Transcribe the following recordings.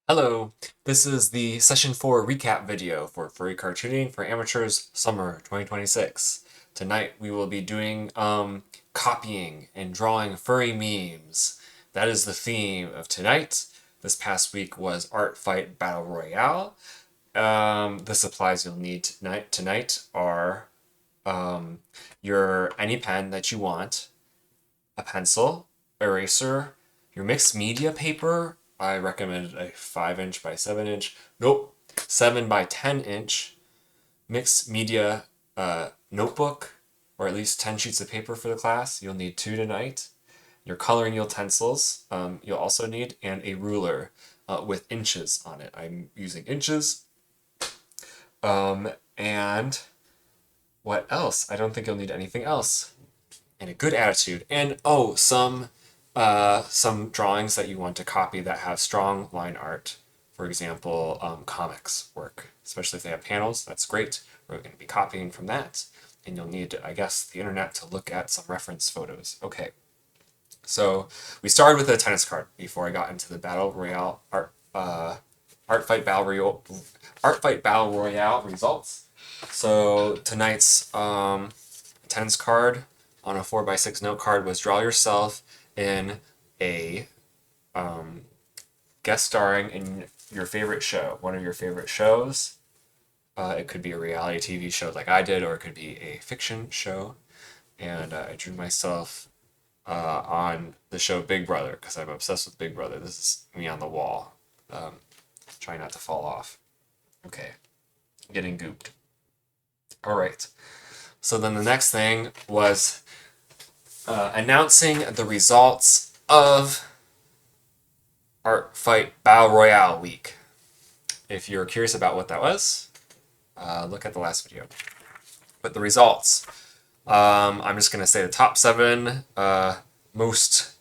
Hello, this is the Session 4 recap video for Furry Cartooning for Amateurs Summer 2026. Tonight we will be doing copying and drawing furry memes. That is the theme of tonight. This past week was Art Fight Battle Royale. The supplies you'll need tonight are your any pen that you want, a pencil, eraser, your mixed media paper. I recommended a 5-inch by 7-inch. Nope, 7 by 10-inch mixed media notebook, or at least 10 sheets of paper for the class. You'll need 2 tonight. Your coloring utensils, you'll also need, and a ruler with inches on it. I'm using inches. And what else? I don't think you'll need anything else. And a good attitude. And oh, some drawings that you want to copy that have strong line art. For example, comics work, especially if they have panels. That's great. We're going to be copying from that. And you'll need, I guess, the internet to look at some reference photos. Okay. So we started with a tennis card before I got into the battle royale art fight battle royale results. So tonight's tennis card on a 4x6 note card was draw yourself in a guest starring in your favorite show, one of your favorite shows. It could be a reality TV show like I did, or it could be a fiction show. And I drew myself on the show Big Brother because I'm obsessed with Big Brother. This is me on the wall, trying not to fall off. Okay, getting gooped. All right. So then the next thing was announcing the results of Art Fight Battle Royale week. If you're curious about what that was, look at the last video. But the results, I'm just gonna say the top 7 most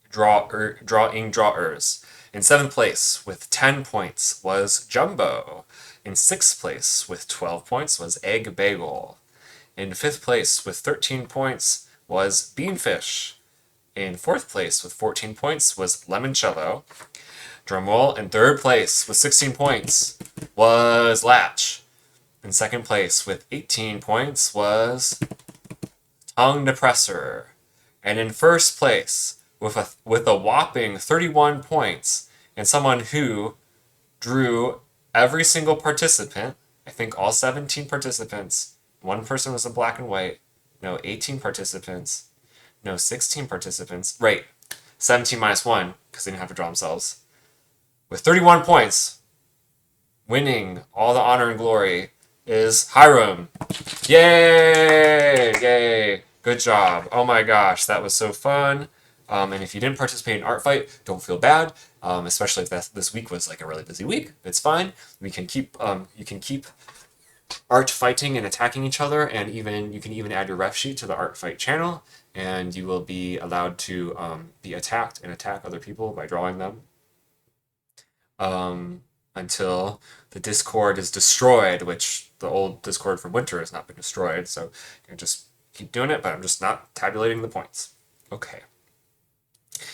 drawers. In 7th place with 10 points was Jumbo. In 6th place with 12 points was Egg Bagel. In 5th place with 13 points was Beanfish. In 4th place with 14 points was Lemoncello. Drumroll. In 3rd place with 16 points was Latch. In 2nd place with 18 points was Tongue Depressor. And in 1st place with a whopping 31 points, and someone who drew every single participant, I think all 17 participants, one person was in black and white, no, 18 participants, no, 16 participants, right, 17 minus 1, because they didn't have to draw themselves, with 31 points, winning all the honor and glory, is Hiram. Yay! Yay! Good job. Oh my gosh, that was so fun. And if you didn't participate in Art Fight, don't feel bad. Especially if this week was like a really busy week. It's fine. We can keep. You can keep art fighting and attacking each other, and you can even add your ref sheet to the Art Fight channel, and you will be allowed to be attacked and attack other people by drawing them. Until the Discord is destroyed, which the old Discord from Winter has not been destroyed, so you can just keep doing it, but I'm just not tabulating the points. Okay.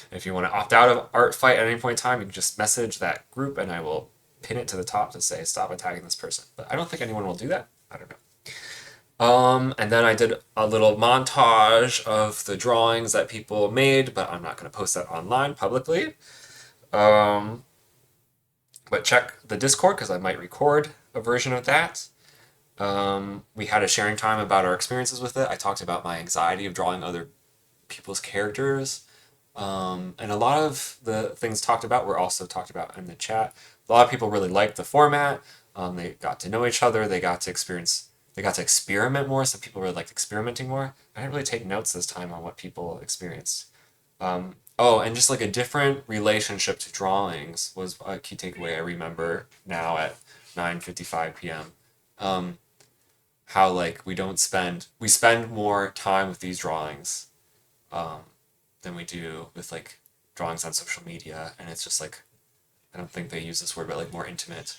And if you want to opt out of Art Fight at any point in time, you can just message that group and I will pin it to the top to say stop attacking this person. But I don't think anyone will do that. I don't know. And then I did a little montage of the drawings that people made, but I'm not going to post that online publicly. But check the Discord because I might record a version of that. We had a sharing time about our experiences with it. I talked about my anxiety of drawing other people's characters. And a lot of the things talked about were also talked about in the chat. A lot of people really liked the format. They got to know each other. They got to experiment more. Some people really liked experimenting more. I didn't really take notes this time on what people experienced. Oh, and just like a different relationship to drawings was a key takeaway I remember now at 9:55 p.m. How like we spend more time with these drawings than we do with like drawings on social media, and it's just like I don't think they use this word, but like more intimate.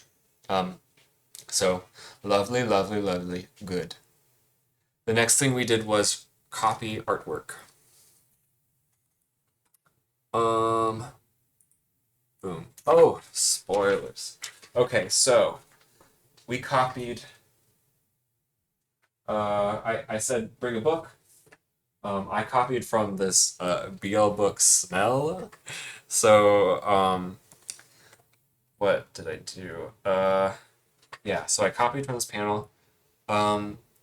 So lovely, lovely, lovely, good. The next thing we did was copy artwork. The Boom. Oh, spoilers. Okay, so we copied. I said bring a book. I copied from this BL book Smell. So what did I do? Yeah, so I copied from this panel.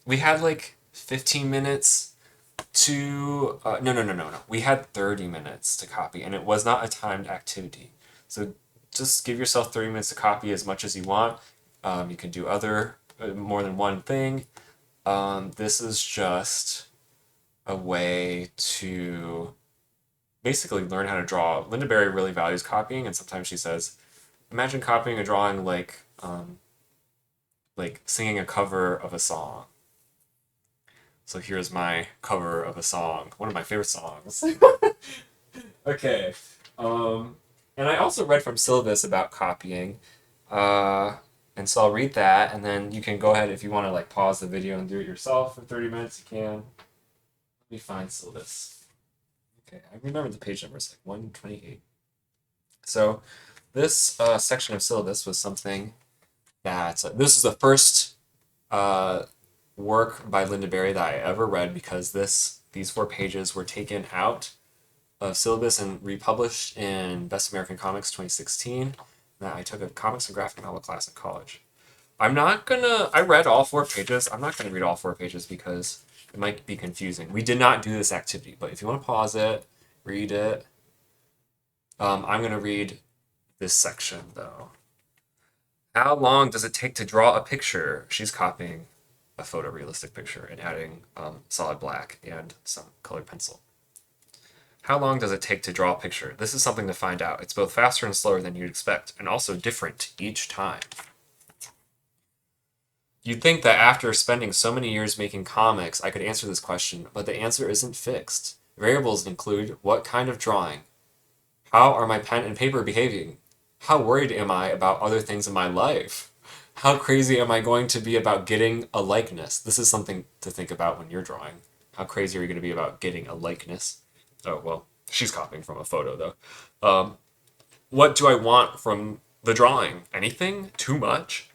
We had like 15 minutes to no. We had 30 minutes to copy, and it was not a timed activity. So just give yourself 30 minutes to copy as much as you want. You can do other more than one thing. This is just a way to basically learn how to draw. Linda Berry really values copying, and sometimes she says, imagine copying a drawing like singing a cover of a song. So here's my cover of a song, one of my favorite songs. Okay. And I also read from syllabus about copying. And so I'll read that, and then you can go ahead if you want to like pause the video and do it yourself for 30 minutes, you can. Let me find syllabus. Okay, I remember the page number is like 128. So this section of syllabus was something that this is the first work by Linda Berry that I ever read because these 4 pages were taken out of syllabus and republished in Best American Comics 2016. That I took a comics and graphic novel class in college. I read all 4 pages. I'm not gonna read all 4 pages because it might be confusing. We did not do this activity, but if you want to pause it, read it. I'm gonna read this section though. How long does it take to draw a picture? She's copying a photorealistic picture and adding solid black and some colored pencil. How long does it take to draw a picture? This is something to find out. It's both faster and slower than you'd expect, and also different each time. You'd think that after spending so many years making comics, I could answer this question, but the answer isn't fixed. Variables include what kind of drawing? How are my pen and paper behaving? How worried am I about other things in my life? How crazy am I going to be about getting a likeness? This is something to think about when you're drawing. How crazy are you going to be about getting a likeness? Oh, well, she's copying from a photo, though. What do I want from the drawing? Anything? Too much?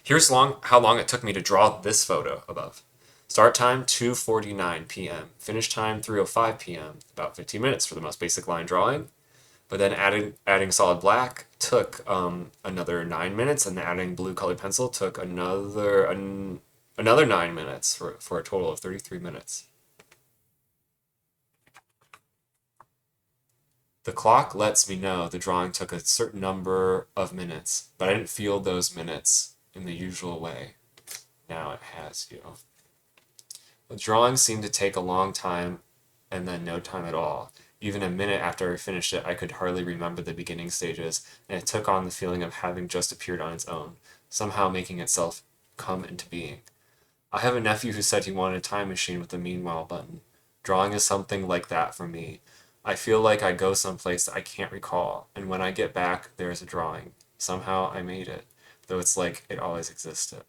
Here's how long it took me to draw this photo above. Start time, 2:49 p.m. Finish time, 3:05 p.m. About 15 minutes for the most basic line drawing. But then adding solid black took another 9 minutes, and adding blue colored pencil took another 9 minutes for a total of 33 minutes. The clock lets me know the drawing took a certain number of minutes, but I didn't feel those minutes in the usual way. Now it has you. The drawing seemed to take a long time and then no time at all. Even a minute after I finished it, I could hardly remember the beginning stages, and it took on the feeling of having just appeared on its own, somehow making itself come into being. I have a nephew who said he wanted a time machine with a meanwhile button. Drawing is something like that for me. I feel like I go someplace that I can't recall, and when I get back, there is a drawing. Somehow I made it, though it's like it always existed.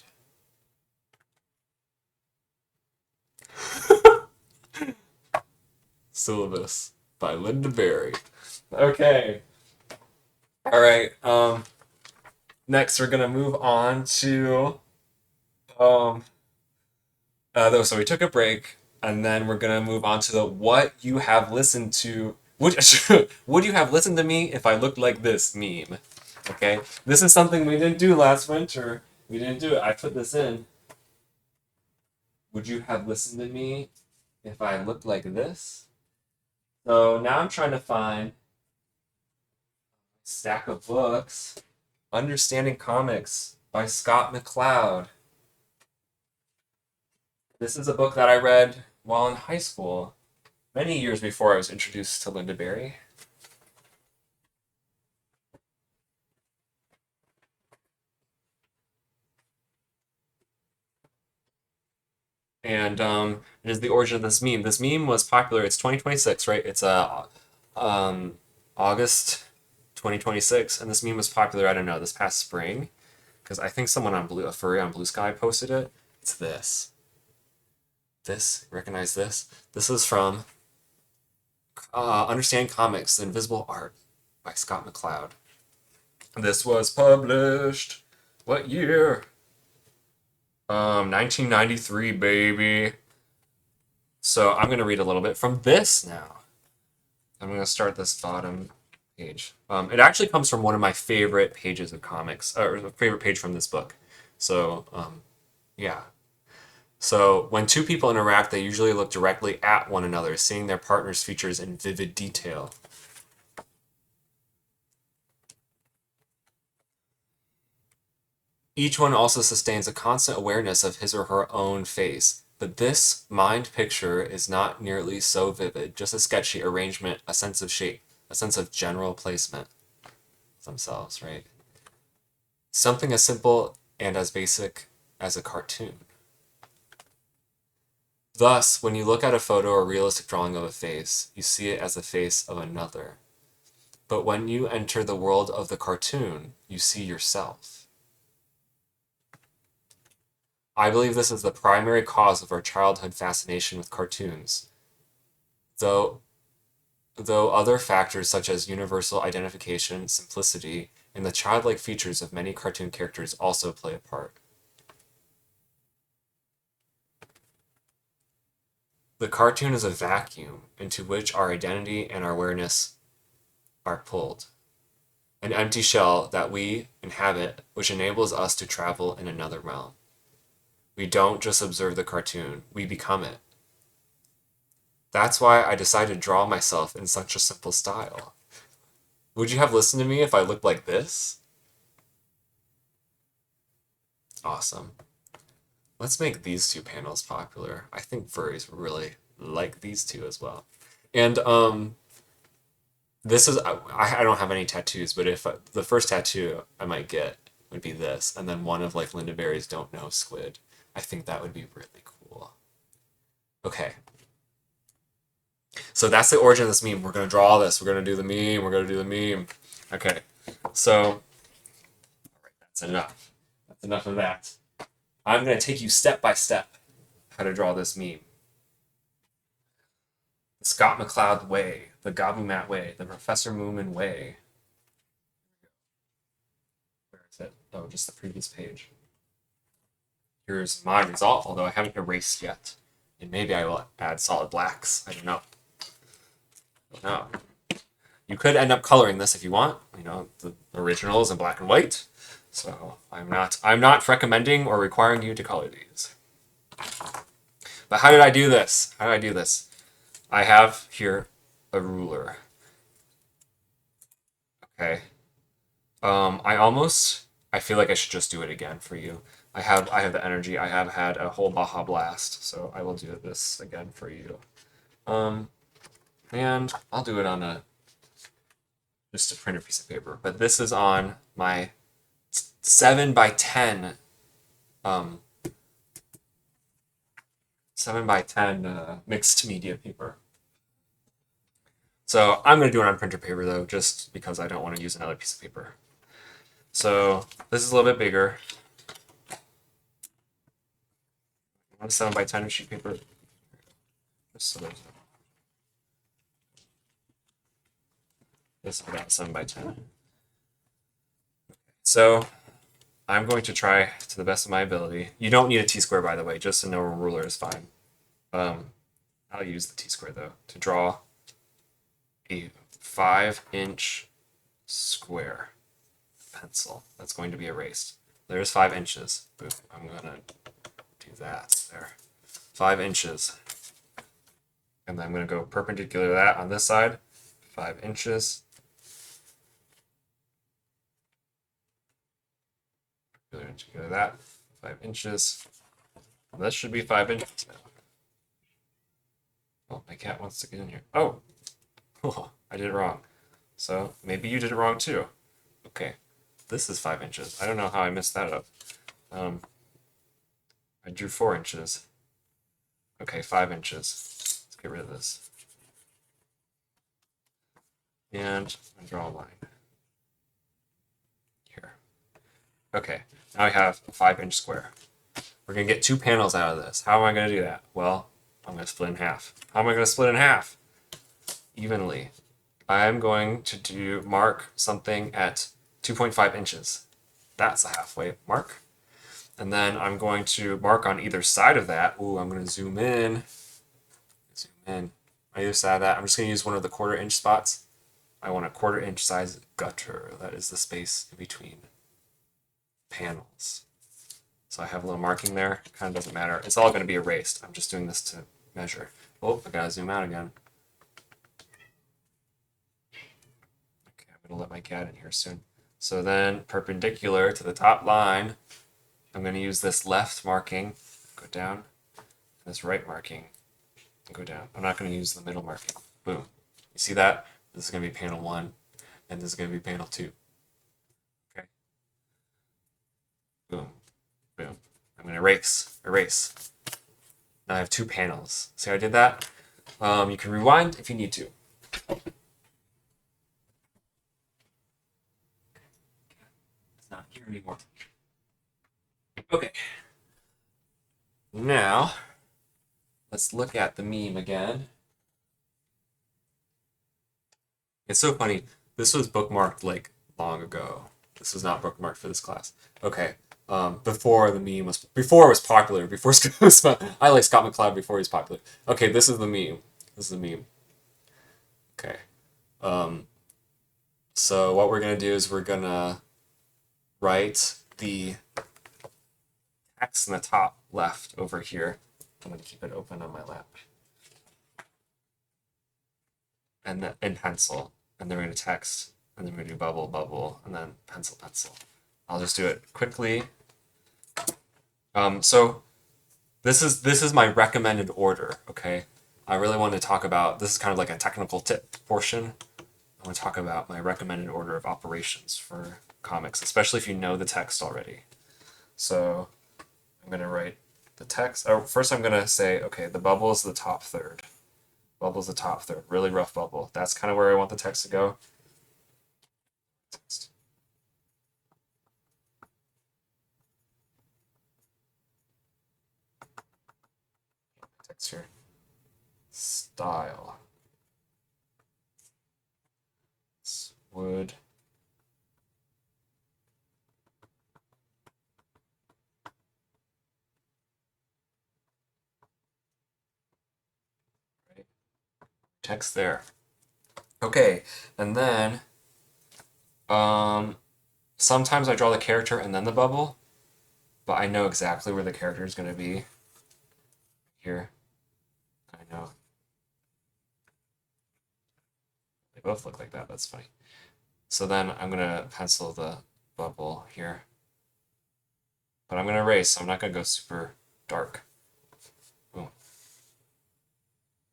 Syllabus by Linda Berry. Okay. All right. Next, we're gonna move on to so we took a break, and then we're gonna move on to the what you have listened to. Would you have listened to me if I looked like this meme? Okay, this is something we didn't do last winter. We didn't do it. I put this in. Would you have listened to me if I looked like this? So now I'm trying to find a stack of books. Understanding Comics by Scott McCloud. This is a book that I read while in high school, many years before I was introduced to Linda Berry. And it is the origin of this meme. This meme was popular. It's 2026, right? It's August 2026, and this meme was popular. I don't know, this past spring, because I think someone on a Furry on Blue Sky posted it. It's this. This, recognize this? This is from Understand Comics: The Invisible Art by Scott McCloud. This was published. What year? 1993, baby. So I'm going to read a little bit from this now. I'm going to start this bottom page. It actually comes from one of my favorite pages of comics, or favorite page from this book. So, yeah. So when two people interact, they usually look directly at one another, seeing their partner's features in vivid detail. Each one also sustains a constant awareness of his or her own face, but this mind picture is not nearly so vivid, just a sketchy arrangement, a sense of shape, a sense of general placement themselves, right? Something as simple and as basic as a cartoon. Thus, when you look at a photo or realistic drawing of a face, you see it as the face of another. But when you enter the world of the cartoon, you see yourself. I believe this is the primary cause of our childhood fascination with cartoons, though other factors such as universal identification, simplicity, and the childlike features of many cartoon characters also play a part. The cartoon is a vacuum into which our identity and our awareness are pulled. An empty shell that we inhabit, which enables us to travel in another realm. We don't just observe the cartoon, we become it. That's why I decided to draw myself in such a simple style. Would you have listened to me if I looked like this? Awesome. Let's make these two panels popular. I think furries really like these two as well. And this is, I don't have any tattoos, but if the first tattoo I might get would be this, and then one of like Linda Berry's Don't Know Squid. I think that would be really cool. Okay. So that's the origin of this meme. We're going to draw this. We're going to do the meme. We're going to do the meme. Okay. So, that's enough. That's enough of that. I'm going to take you step by step how to draw this meme. The Scott McCloud way, the Gabu Matt way, the Professor Moomin way. Where is it? Oh, just the previous page. Here's my result, although I haven't erased yet. And maybe I will add solid blacks. I don't know. No. You could end up coloring this if you want. You know, the original is in black and white. So I'm not recommending or requiring you to color these. But how did I do this? How did I do this? I have here a ruler. Okay. I feel like I should just do it again for you. I have the energy. I have had a whole Baja Blast, so I will do this again for you. And I'll do it on just a printed piece of paper. But this is on my 7x10 7x10 mixed media paper. So I'm going to do it on printer paper though, just because I don't want to use another piece of paper. So this is a little bit bigger. On 7x10 sheet paper. Just so there's this is about 7x10. So I'm going to try to the best of my ability. You don't need a T-square, by the way. Just a normal ruler is fine. I'll use the T-square, though, to draw a 5-inch square pencil that's going to be erased. There's 5 inches. Boom. I'm going to do that there. 5 inches. And then I'm going to go perpendicular to that on this side. 5 inches. Go that 5 inches. This should be 5 inches now. Oh, my cat wants to get in here. Oh, I did it wrong. So maybe you did it wrong too. Okay, this is 5 inches. I don't know how I messed that up. I drew 4 inches. Okay, 5 inches. Let's get rid of this. And I draw a line. Here. Okay, now I have a 5-inch square. We're going to get 2 panels out of this. How am I going to do that? Well, I'm going to split in half. How am I going to split in half? Evenly. I'm going to mark something at 2.5 inches. That's a halfway mark. And then I'm going to mark on either side of that. Ooh, I'm going to zoom in. Zoom in. On either side of that, I'm just going to use one of the 1/4 inch spots. I want a 1/4 inch size gutter. That is the space in between panels. So I have a little marking there. Kind of doesn't matter. It's all going to be erased. I'm just doing this to measure. Oh, I got to zoom out again. Okay, I'm going to let my cat in here soon. So then perpendicular to the top line, I'm going to use this left marking, go down, and this right marking, and go down. I'm not going to use the middle marking. Boom. You see that? This is going to be panel 1, and this is going to be panel 2. Okay. Boom. Boom. I'm going to erase. Now I have 2 panels. See how I did that? You can rewind if you need to. It's not here anymore. Okay. Now, let's look at the meme again. It's so funny. This was bookmarked like long ago. This was not bookmarked for this class. Okay. Before the meme was before it was popular. Before I like Scott McCloud before he was popular. Okay, this is the meme. This is the meme. Okay. So what we're gonna do is we're gonna write the text in the top left over here. I'm gonna keep it open on my lap. And then in pencil. And then we're gonna text. And then we're gonna do bubble, bubble, and then pencil, pencil. I'll just do it quickly. So this is my recommended order, okay? I really want to talk about, this is kind of like a technical tip portion. I want to talk about my recommended order of operations for comics, especially if you know the text already. So I'm going to write the text. Oh, first I'm going to say, okay, the bubble is the top third. Bubble's the top third, really rough bubble. That's kind of where I want the text to go. Text. Text here. Style. Wood. Right. Text there. Okay, and then sometimes I draw the character and then the bubble, but I know exactly where the character is going to be. Here. I know. They both look like that. That's funny. So then I'm going to pencil the bubble here. But I'm going to erase, so I'm not going to go super dark. Boom.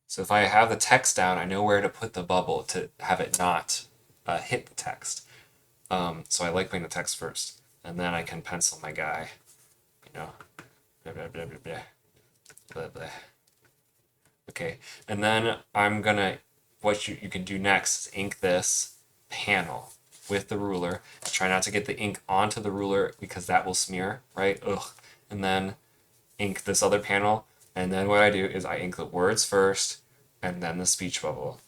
So if I have the text down, I know where to put the bubble to have it not hit the text. So I like putting the text first. And then I can pencil my guy. You know. Blah, blah, blah, blah, blah. Blah, blah. Okay, and then I'm gonna, what you can do next is ink this panel with the ruler. Try not to get the ink onto the ruler because that will smear, right? Ugh. And then ink this other panel, and then what I do is I ink the words first, and then the speech bubble,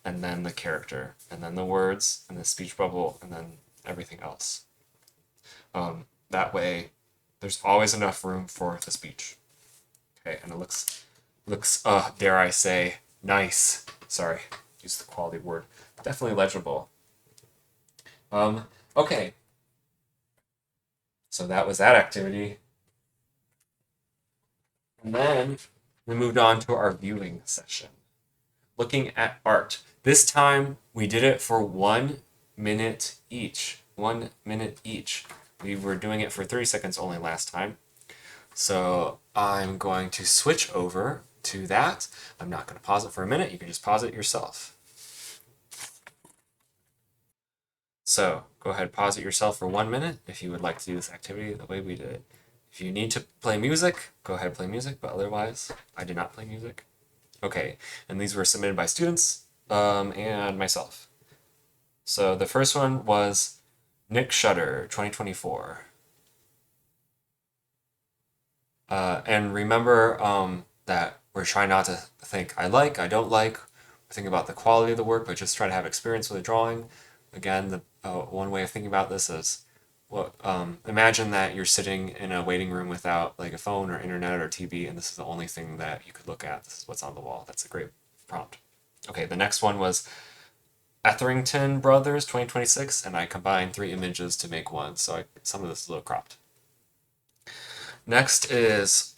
and then the character, and then the words, and the speech bubble, and then everything else. That way, there's always enough room for the speech. Okay, and it looks, dare I say, nice. Sorry, use the quality word. Definitely legible. Okay. So that was that activity. And then we moved on to our viewing session. Looking at art. This time we did it for 1 minute each. 1 minute each. We were doing it for 30 seconds only last time. So I'm going to switch over to that. I'm not going to pause it for a minute. You can just pause it yourself. So go ahead, pause it yourself for 1 minute if you would like to do this activity the way we did it. If you need to play music, go ahead and play music, but otherwise, I did not play music. Okay, and these were submitted by students and myself. So the first one was Nick Shutter, 2024. And remember that we're trying not to think I like, I don't like, think about the quality of the work, but just try to have experience with the drawing. Again, one way of thinking about this is, well, imagine that you're sitting in a waiting room without like a phone or internet or TV, and this is the only thing that you could look at. This is what's on the wall. That's a great prompt. Okay, the next one was Etherington Brothers 2026, and I combined three images to make one, so some of this is a little cropped. Next is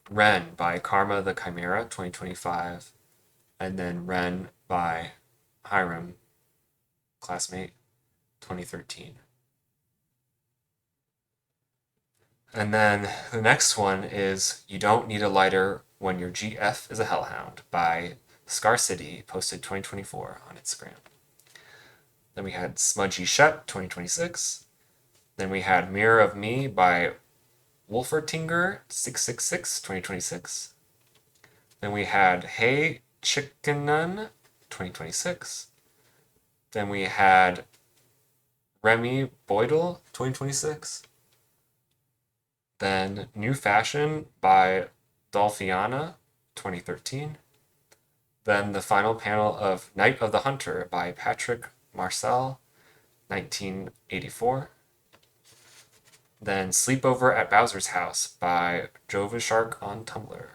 Ren by Karma the Chimera 2025, and then Ren by Hiram, classmate 2013. And then the next one is You Don't Need a Lighter When Your GF is a Hellhound by Scarcity, posted 2024 on Instagram. Then we had Smudgy Shet 2026. Then we had Mirror of Me by Wolfertinger 666 2026. Then we had Hey Chickenon 2026. Then we had Remy Boydell 2026. Then New Fashion by Dolphiana 2013. Then the final panel of Night of the Hunter by Patrick Marcel 1984. Then Sleepover at Bowser's House by Jova Shark on Tumblr.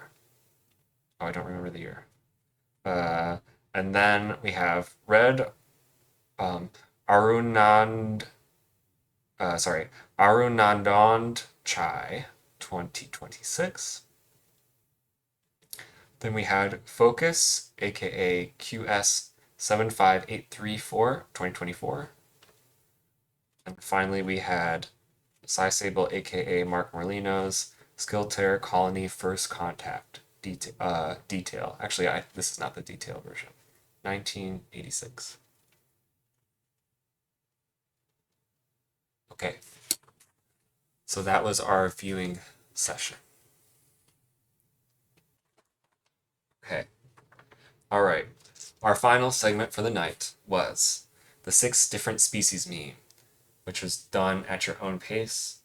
Oh, I don't remember the year. And then we have Red Arunand Arunandand Chai 2026. Then we had Focus, aka QS 75834 2024. And finally we had Sable, aka Mark Merlino's Skiltaire Colony First Contact detail. Actually, this is not the detail version. 1986. Okay, so that was our viewing session. Okay, all right. Our final segment for the night was the 6 different species meme, which was done at your own pace.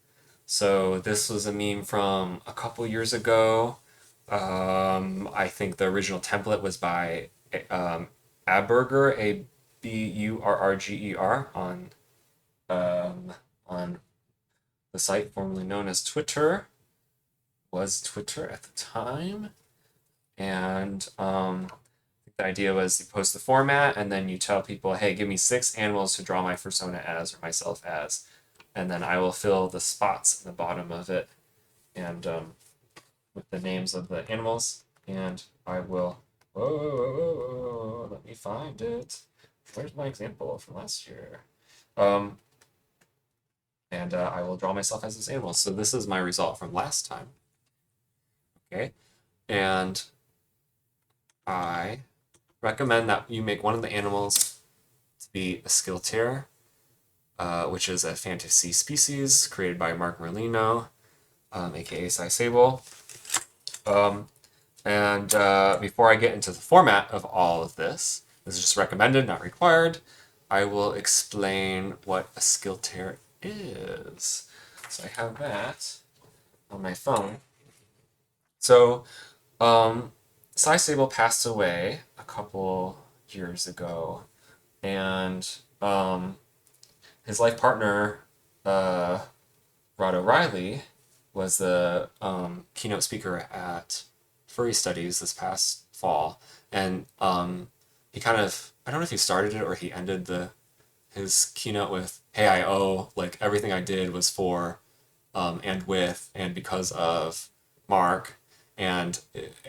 So this was a meme from a couple years ago. I think the original template was by Aburger, Aburrgger, on the site formerly known as Twitter. Was Twitter at the time. And the idea was you post the format and then you tell people, hey, give me 6 animals to draw my persona as or myself as. And then I will fill the spots in the bottom of it and with the names of the animals. And I will, let me find it. Where's my example from last year? And I will draw myself as this animal. So this is my result from last time. Okay. And I recommend that you make one of the animals to be a skiltaire, which is a fantasy species created by Mark Merlino, aka Sable. And before I get into the format of all of this is just recommended, not required, I will explain what a skiltaire is. So I have that on my phone. So, Sable passed away a couple years ago, and his life partner, Rod O'Reilly, was the keynote speaker at Furry Studies this past fall, and he kind of, I don't know if he started it or he ended his keynote with, hey, I owe, like, everything I did was for and with and because of Mark. And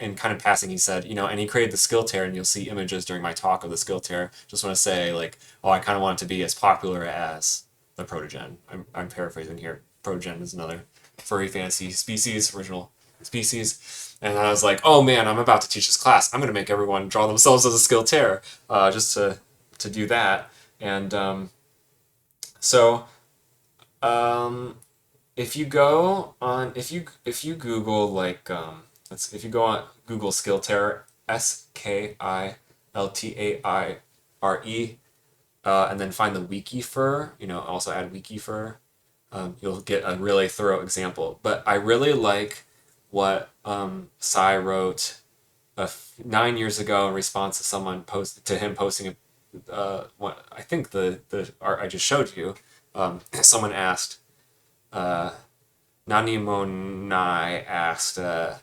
in kind of passing, he said, and he created the skiltaire, and you'll see images during my talk of the skiltaire. Just want to say, like, I kind of want it to be as popular as the protogen. I'm paraphrasing here. Protogen is another furry fantasy species, original species. And I was like, oh man, I'm about to teach this class. I'm going to make everyone draw themselves as a skiltaire, just to do that. And if you go on, if you Google, like, if you go on Google skiltaire, Skiltaire, and then find the Wikifur, also add Wikifur, you'll get a really thorough example. But I really like what Sai wrote 9 years ago in response to someone posting I think the art I just showed you, someone asked, Nani Monai asked, this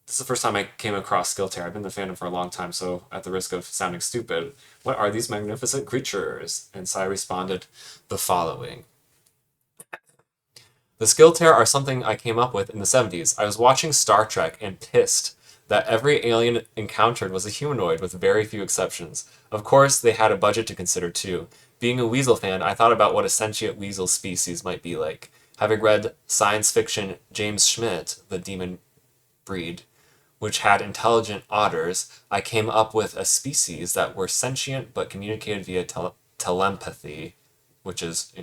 is the first time I came across skiltaire. I've been in the fandom for a long time, so at the risk of sounding stupid, what are these magnificent creatures? And Sai responded the following. The skiltaire are something I came up with in the 70s. I was watching Star Trek and pissed that every alien encountered was a humanoid with very few exceptions. Of course, they had a budget to consider too. Being a weasel fan, I thought about what a sentient weasel species might be like. Having read science fiction James Schmidt, The Demon Breed, which had intelligent otters, I came up with a species that were sentient but communicated via telepathy, which is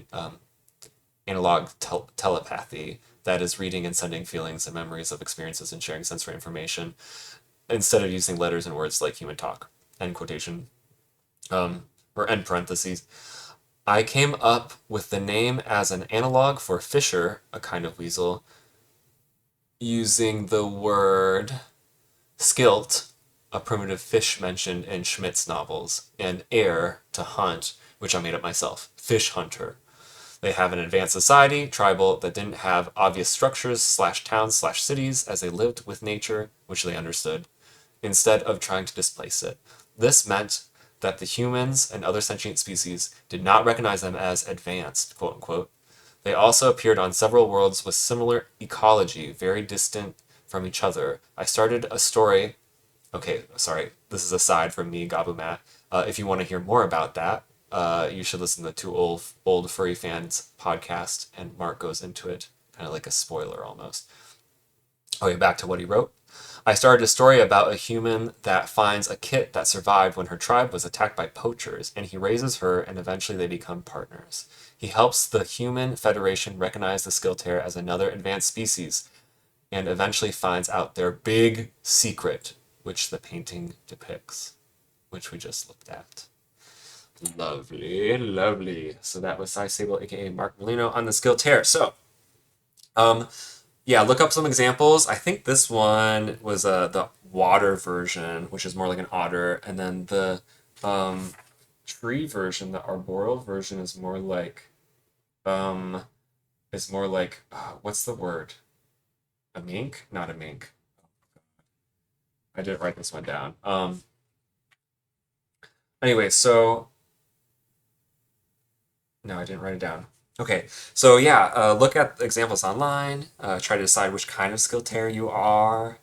analog telepathy, that is reading and sending feelings and memories of experiences and sharing sensory information instead of using letters and words like human talk. End quotation. Or end parentheses. I came up with the name as an analog for fisher, a kind of weasel, using the word skilt, a primitive fish mentioned in Schmidt's novels, and aire, to hunt, which I made up myself, fish hunter. They have an advanced society, tribal, that didn't have obvious structures / towns / cities as they lived with nature, which they understood, instead of trying to displace it. This meant that the humans and other sentient species did not recognize them as advanced, quote unquote. They also appeared on several worlds with similar ecology, very distant from each other. I started a story. Okay, sorry, this is a side from me, Gabumat. If you want to hear more about that, you should listen to the Two Old Furry Fans podcast, and Mark goes into it, kind of like a spoiler almost. Okay, back to what he wrote. I started a story about a human that finds a kit that survived when her tribe was attacked by poachers, and he raises her, and eventually they become partners. He helps the Human Federation recognize the skiltaire as another advanced species, and eventually finds out their big secret, which the painting depicts, which we just looked at. Lovely, lovely. So that was Sai Sable, aka Mark Molino, on the skiltaire. So, yeah, look up some examples. I think this one was the water version, which is more like an otter, and then the tree version, the arboreal version, is more like what's the word? A mink? Not a mink. I didn't write this one down. Anyway, so no, I didn't write it down. Okay, so yeah, look at examples online. Try to decide which kind of skiltaire you are.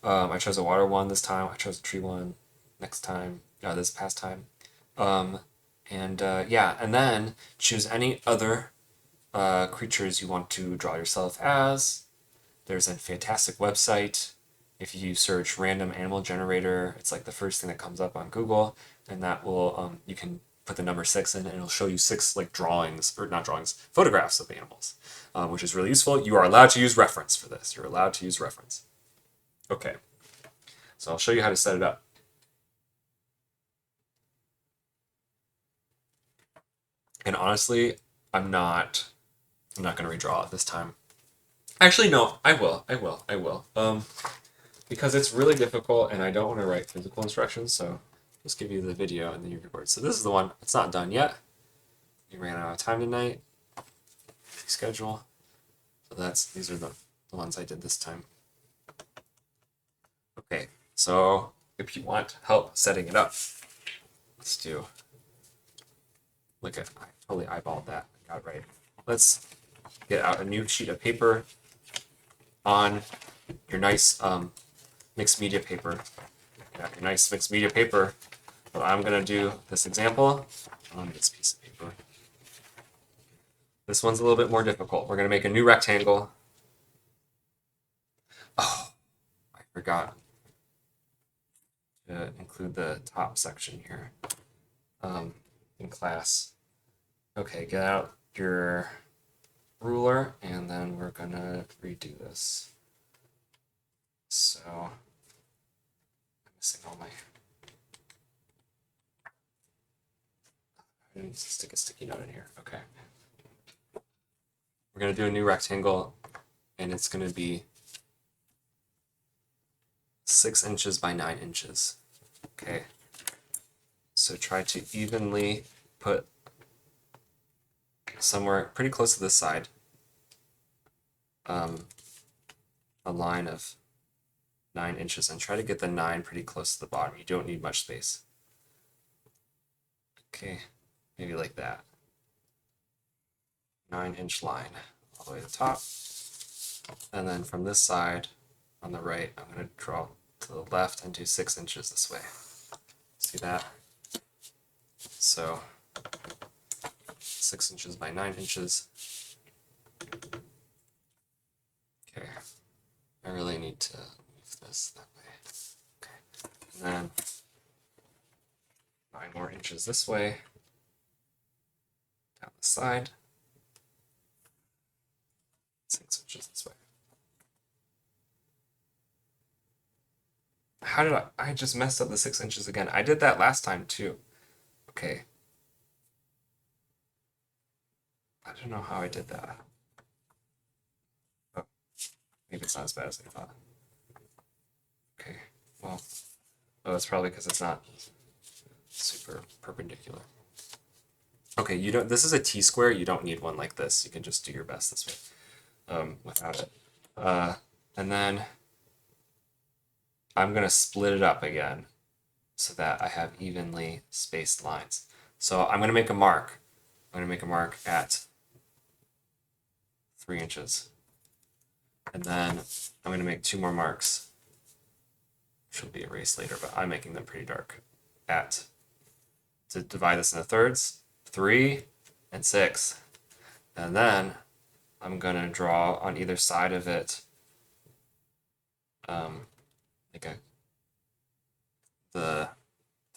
I chose a water one this time. I chose a tree one next time. This past time. Yeah, and then choose any other creatures you want to draw yourself as. There's a fantastic website. If you search random animal generator, it's like the first thing that comes up on Google, and that will you can put the number 6 in, and it'll show you 6 like drawings, or not drawings, photographs of animals, which is really useful. You are allowed to use reference for this. You're allowed to use reference. Okay, so I'll show you how to set it up. And honestly, I'm not going to redraw it this time. Actually, no, I will. Because it's really difficult, and I don't want to write physical instructions, so just give you the video and then you record. So this is the one. It's not done yet. We ran out of time tonight. Schedule. So these are the ones I did this time. Okay, so if you want help setting it up, let's do. Look at, I totally eyeballed that. Got it right. Let's get out a new sheet of paper on your nice mixed media paper. Got your nice mixed media paper. So I'm going to do this example on this piece of paper. This one's a little bit more difficult. We're going to make a new rectangle. Oh, I forgot to include the top section here in class. Okay, get out your ruler, and then we're going to redo this. So, I'm missing all my... I didn't stick a sticky note in here. Okay. We're going to do a new rectangle, and it's going to be 6 inches by 9 inches. Okay. So try to evenly put somewhere pretty close to this side a line of 9 inches, and try to get the 9 pretty close to the bottom. You don't need much space. Okay, maybe like that. 9-inch line all the way to the top. And then from this side on the right, I'm going to draw to the left and do 6 inches this way. See that? So 6 inches by 9 inches. Okay, I really need to move this that way. Okay, and then 9 more inches this way, down the side, 6 inches this way. How did I just messed up the 6 inches again. I did that last time too. Okay. I don't know how I did that. Oh, maybe it's not as bad as I thought. Okay, well, oh, it's probably because it's not super perpendicular. Okay, you don't. This is a T-square. You don't need one like this. You can just do your best this way without it. And then I'm gonna split it up again so that I have evenly spaced lines. So I'm gonna make a mark. I'm gonna make a mark at 3 inches, and then I'm gonna make 2 more marks, which will be erased later, but I'm making them pretty dark. To divide this into thirds, 3 and 6, and then I'm gonna draw on either side of it like the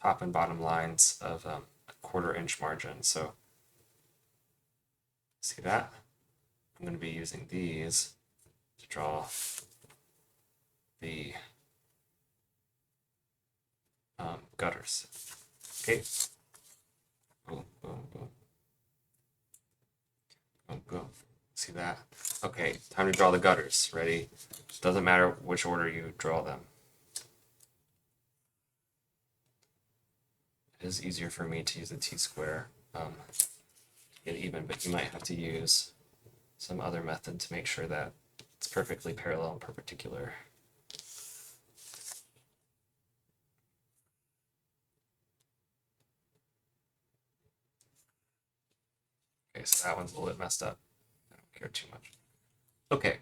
top and bottom lines of a 1/4 inch margin. So see that? I'm going to be using these to draw the gutters. Okay. Boom, boom, boom. Boom, boom. See that? Okay, time to draw the gutters. Ready? Doesn't matter which order you draw them. It is easier for me to use a T-square to get even, but you might have to use some other method to make sure that it's perfectly parallel and perpendicular. Okay, so that one's a little bit messed up. I don't care too much. Okay,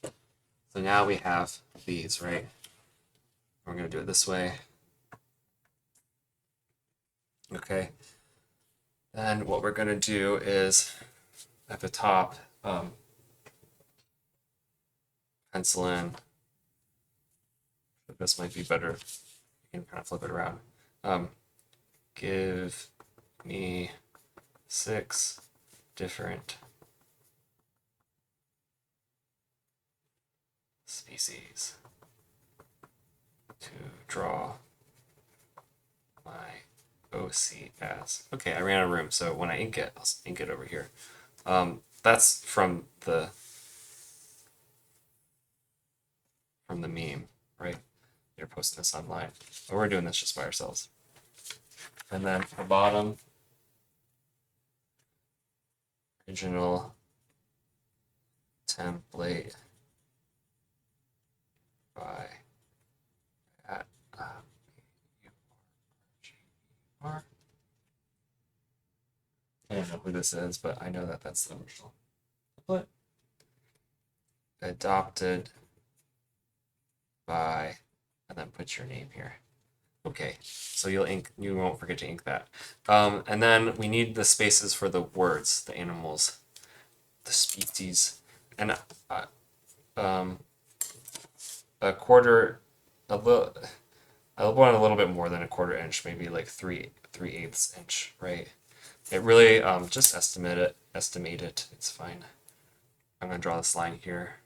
so now we have these, right? We're going to do it this way. Okay, then what we're going to do is at the top, pencil in. This might be better. You can kind of flip it around. Give me 6 different species to draw my OC as. Okay, I ran out of room, so when I ink it, I'll ink it over here. That's from the meme, right? They're posting this online. But we're doing this just by ourselves. And then the bottom, original template by at URGR. I don't know who this is, but I know that that's the original template. Adopted by, and then put your name here. Okay, so you won't forget to ink that. And then we need the spaces for the words, the animals, the species, and a quarter, I want a little bit more than a 1/4 inch, maybe like 3/8 inch, right? It really just estimate it. It's fine. I'm gonna draw this line here.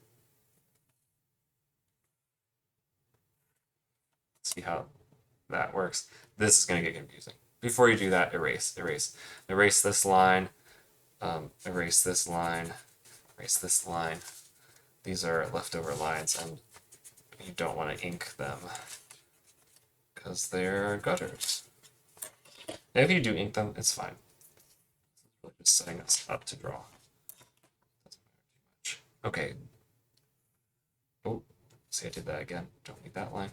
See how that works. This is going to get confusing. Before you do that, erase this line, erase this line, erase this line. These are leftover lines, and you don't want to ink them because they're gutters. And if you do ink them, it's fine. We're just setting us up to draw. Okay. Oh, see, I did that again. Don't need that line.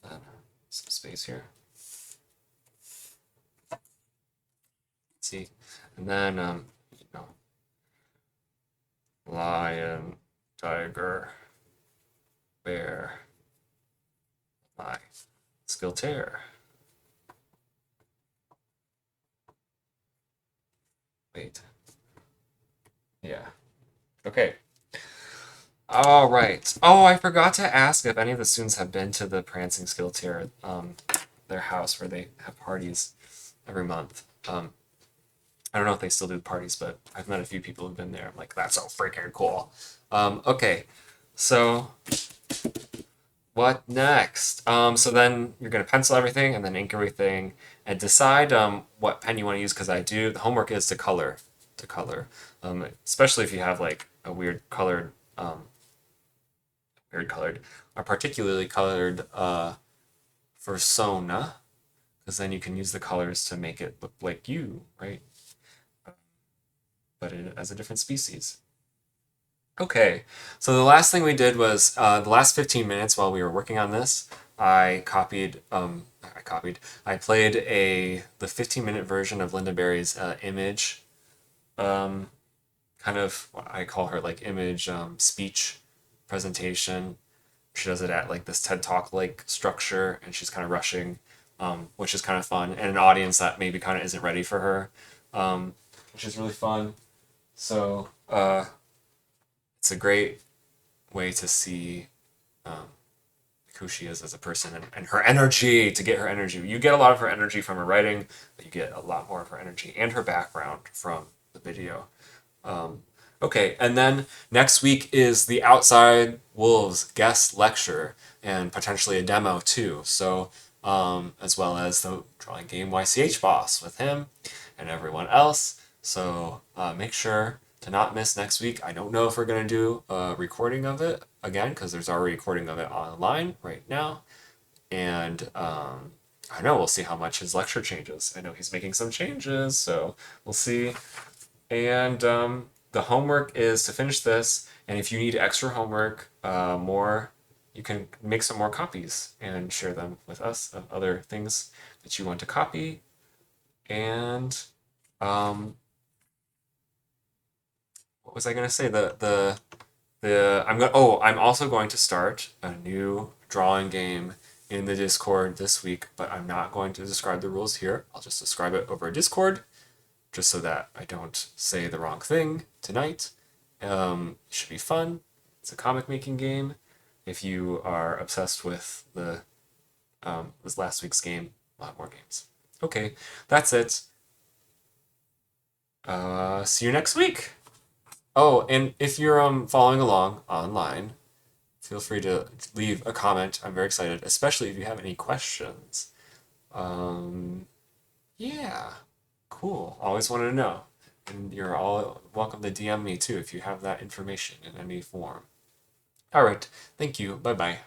Some space here. See, and then you know, lion, tiger, bear, my skiltaire. Wait. Yeah. Okay. All right. Oh, I forgot to ask if any of the students have been to the Prancing Skiltare, their house where they have parties every month. I don't know if they still do parties, but I've met a few people who've been there. I'm like, that's so freaking cool. Okay, so what next? So then you're gonna pencil everything and then ink everything and decide what pen you want to use because I do. The homework is to color, especially if you have like a weird colored, or particularly colored persona, because then you can use the colors to make it look like you, right? But as a different species. Okay, so the last thing we did was the last 15 minutes while we were working on this, I played the 15-minute version of Linda Berry's image, um, kind of what I call her like image speech presentation. She does it at like this TED Talk like structure, and she's kind of rushing, which is kind of fun, and an audience that maybe kind of isn't ready for her, which is really fun. So it's a great way to see um, who she is as a person and her energy, to get her energy. You get a lot of her energy from her writing, but you get a lot more of her energy and her background from the video. Okay, and then next week is the Outside Wolves guest lecture and potentially a demo too. So, as well as the drawing game YCH boss with him and everyone else. So, make sure to not miss next week. I don't know if we're going to do a recording of it again because there's already a recording of it online right now. And I don't know, we'll see how much his lecture changes. I know he's making some changes, so we'll see. And the homework is to finish this. And if you need extra homework, you can make some more copies and share them with us of other things that you want to copy. And what was I gonna say? I'm also going to start a new drawing game in the Discord this week, but I'm not going to describe the rules here. I'll just describe it over Discord, just so that I don't say the wrong thing tonight. It should be fun. It's a comic making game. If you are obsessed with this last week's game, a lot more games. Okay, that's it. See you next week. Oh, and if you're following along online, feel free to leave a comment. I'm very excited, especially if you have any questions. Yeah, cool. Always wanted to know. And you're all welcome to DM me too if you have that information in any form. All right. Thank you. Bye bye.